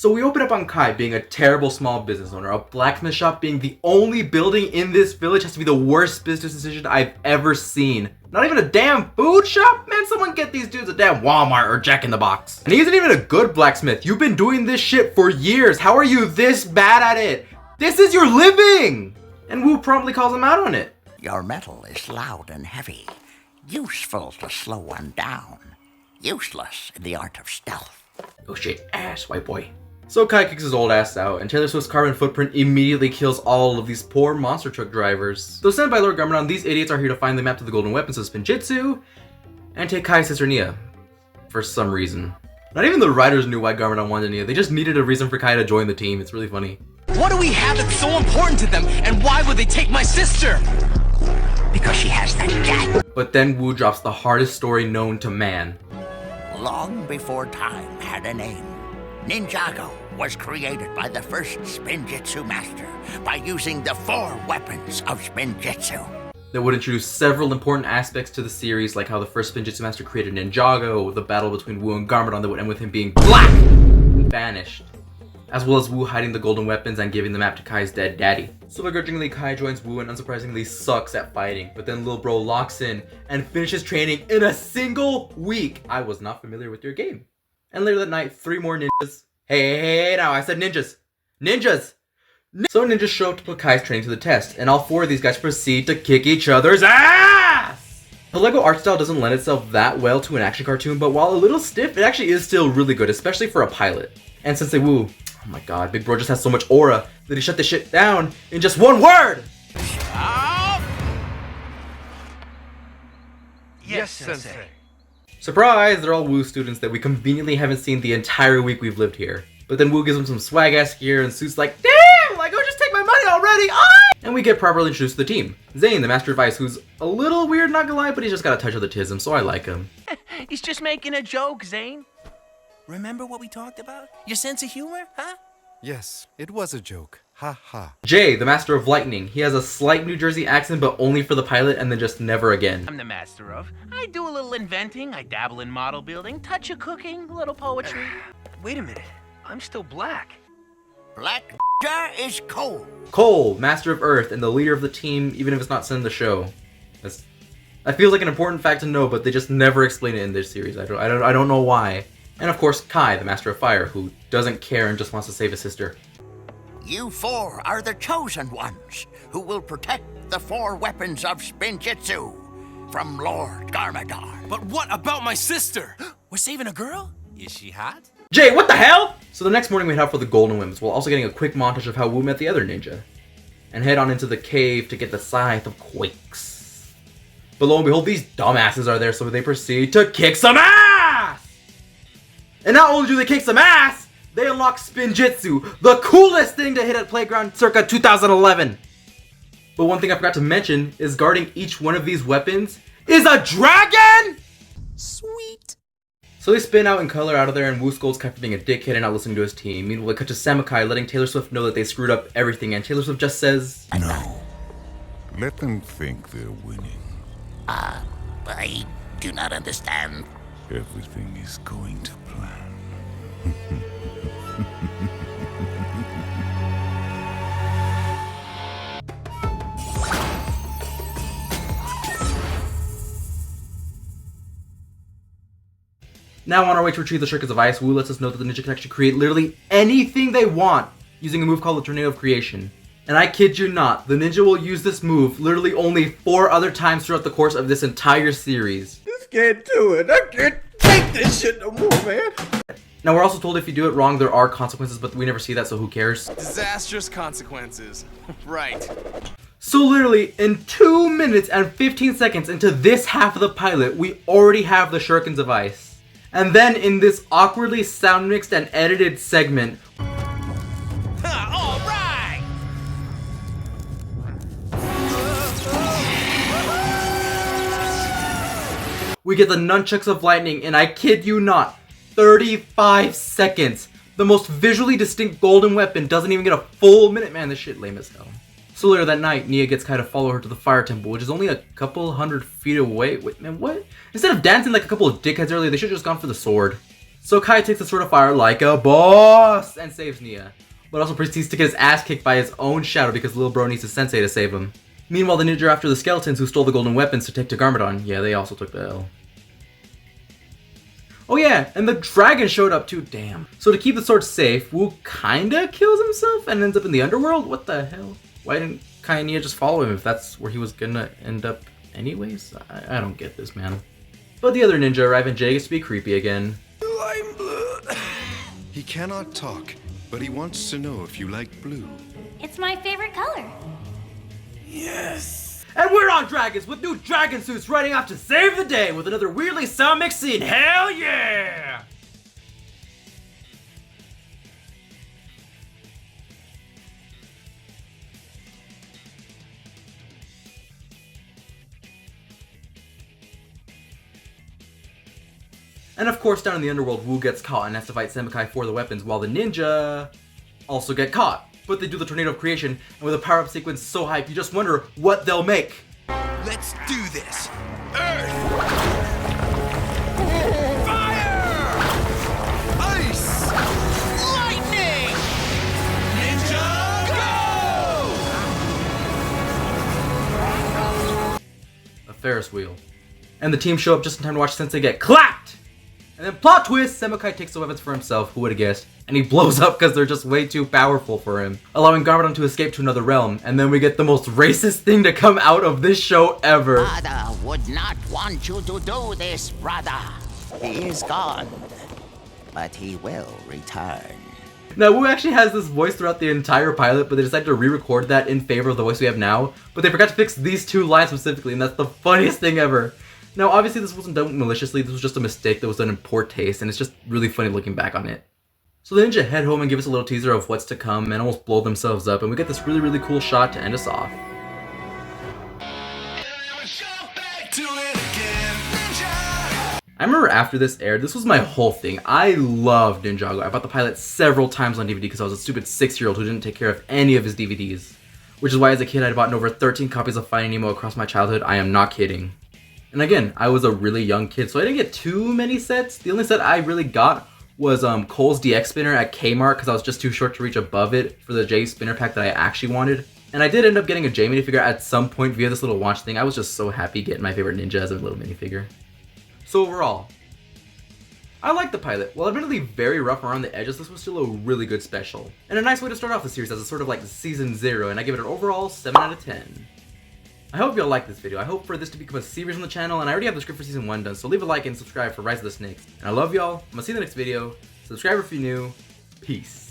So we open up on Kai being a terrible small business owner. A blacksmith shop being the only building in this village has to be the worst business decision I've ever seen. Not even a damn food shop? Man, someone get these dudes a damn Walmart or Jack in the Box. And he isn't even a good blacksmith. You've been doing this shit for years. How are you this bad at it? This is your living! And Wu promptly calls him out on it. Your metal is loud and heavy, useful to slow one down, useless in the art of stealth. Oh shit, ass, white boy. So Kai kicks his old ass out, and Taylor Swift's carbon footprint immediately kills all of these poor monster truck drivers. Though sent by Lord Garmadon, these idiots are here to find the map to the golden weapons of Spinjitzu, and take Kai's sister Nia. For some reason. Not even the writers knew why Garmadon wanted Nia, they just needed a reason for Kai to join the team. It's really funny. What do we have that's so important to them, and why would they take my sister? Because she has that gag. But then Wu drops the hardest story known to man. Long before time had a name, Ninjago was created by the first Spinjitzu master by using the 4 weapons of Spinjitzu. That would introduce several important aspects to the series, like how the first Spinjitzu master created Ninjago, the battle between Wu and Garmadon that would end with him being black and banished, as well as Wu hiding the golden weapons and giving the map to Kai's dead daddy. So begrudgingly, Kai joins Wu and unsurprisingly sucks at fighting, but then Lil Bro locks in and finishes training in a single week. I was not familiar with your game. And later that night, 3 more ninjas. Hey, now I said ninjas. Ninjas! So ninjas show up to put Kai's training to the test, and all 4 of these guys proceed to kick each other's ass! The LEGO art style doesn't lend itself that well to an action cartoon, but while a little stiff, it actually is still really good, especially for a pilot. And Sensei Wu, oh my god, Big Bro just has so much aura that he shut this shit down in just 1 word! Yes, Sensei. Surprise, they're all Wu students that we conveniently haven't seen the entire week we've lived here. But then Wu gives them some swag-ass gear and Suit's like, damn, like, oh, just take my money already, And we get properly introduced to the team. Zane, the Master of Ice, who's a little weird, not gonna lie, but he's just got a touch of the tism, so I like him. He's just making a joke, Zane. Remember what we talked about? Your sense of humor, huh? Yes, it was a joke. Ha ha. Jay, the Master of Lightning. He has a slight New Jersey accent, but only for the pilot and then just never again. I'm the master of. I do a little inventing, I dabble in model building, touch of cooking, a little poetry. Wait a minute, I'm still black. Black is cold. Cole, Master of Earth, and the leader of the team, even if it's not said in the show. That feels like an important fact to know, but they just never explain it in this series. I don't know why. And of course, Kai, the Master of Fire, who doesn't care and just wants to save his sister. You 4 are the chosen ones who will protect the 4 weapons of Spinjitzu from Lord Garmadon. But what about my sister? We're saving a girl? Is she hot? Jay, what the hell? So the next morning we head out for the Golden Whims, while also getting a quick montage of how Wu met the other ninja. And head on into the cave to get the Scythe of Quakes. But lo and behold, these dumbasses are there, so they proceed to kick some ass! And not only do they kick some ass, they unlock Spinjitzu, the coolest thing to hit at Playground circa 2011. But one thing I forgot to mention is guarding each one of these weapons is a dragon! Sweet. So they spin out in color out of there, and Wu scolds Kai for being a dickhead and not listening to his team. Meanwhile, they cut to Samakai letting Taylor Swift know that they screwed up everything, and Taylor Swift just says, No. Let them think they're winning. I do not understand. Everything is going to plan. Now on our way to retrieve the Shurikens of Ice, Wu lets us know that the ninja can actually create literally anything they want using a move called the Tornado of Creation. And I kid you not, the ninja will use this move literally only 4 other times throughout the course of this entire series. Just can't do it. I can't take this shit no more, man. Now we're also told if you do it wrong, there are consequences, but we never see that, so who cares? Disastrous consequences. Right. So literally, in 2 minutes and 15 seconds into this half of the pilot, we already have the Shurikens of Ice. And then in this awkwardly sound mixed and edited segment, All right. we get the Nunchucks of Lightning, and I kid you not, 35 seconds. The most visually distinct golden weapon doesn't even get a full minute. Man, this shit lame as hell. So later that night, Nia gets Kai to follow her to the fire temple, which is only a couple 100 feet away. Wait, man, what? Instead of dancing like a couple of dickheads earlier, they should have just gone for the sword. So Kai takes the Sword of Fire like a boss and saves Nia, but also proceeds to get his ass kicked by his own shadow because little bro needs his sensei to save him. Meanwhile, the ninja are after the skeletons who stole the golden weapons to take to Garmadon. Yeah, they also took the L. Oh yeah, and the dragon showed up too, damn. So to keep the sword safe, Wu kinda kills himself and ends up in the Underworld? What the hell? Why didn't Kai and Nia just follow him if that's where he was gonna end up anyways? I don't get this, man. But the other ninja arrive and Jay gets to be creepy again. He cannot talk, but he wants to know if you like blue. It's my favorite color. Yes. And we're on dragons with new dragon suits riding off to save the day with another weirdly sound mix scene. Hell yeah! And of course, down in the Underworld, Wu gets caught and has to fight Senpai for the weapons, while the ninja also get caught. But they do the Tornado of Creation, and with a power-up sequence so hype, you just wonder what they'll make. Let's do this. Earth! Fire! Ice! Lightning! Ninjago! A Ferris wheel. And the team show up just in time to watch Sensei get clapped! And then plot twist, Senpai takes the weapons for himself, who would have guessed, and he blows up because they're just way too powerful for him, allowing Garmadon to escape to another realm, and then we get the most racist thing to come out of this show ever. Father would not want you to do this, brother. He is gone, but he will return. Now, Wu actually has this voice throughout the entire pilot, but they decided to re-record that in favor of the voice we have now, but they forgot to fix these two lines specifically, and that's the funniest thing ever. Now, obviously this wasn't done maliciously, this was just a mistake that was done in poor taste, and it's just really funny looking back on it. So the ninja head home and give us a little teaser of what's to come and almost blow themselves up, and we get this really, really cool shot to end us off. I remember after this aired, this was my whole thing. I loved Ninjago. I bought the pilot several times on DVD because I was a stupid 6-year-old who didn't take care of any of his DVDs. Which is why as a kid I bought over 13 copies of Finding Nemo across my childhood. I am not kidding. And again, I was a really young kid, so I didn't get too many sets. The only set I really got was Cole's DX spinner at Kmart because I was just too short to reach above it for the J spinner pack that I actually wanted. And I did end up getting a J minifigure at some point via this little watch thing. I was just so happy getting my favorite ninja as a little minifigure. So overall, I liked the pilot. While admittedly very rough around the edges, this was still a really good special. And a nice way to start off the series as a sort of like season 0, and I give it an overall 7 out of 10. I hope y'all like this video. I hope for this to become a series on the channel, and I already have the script for season 1 done, so leave a like and subscribe for Rise of the Snakes. And I love y'all. I'm gonna see you in the next video. Subscribe if you're new. Peace.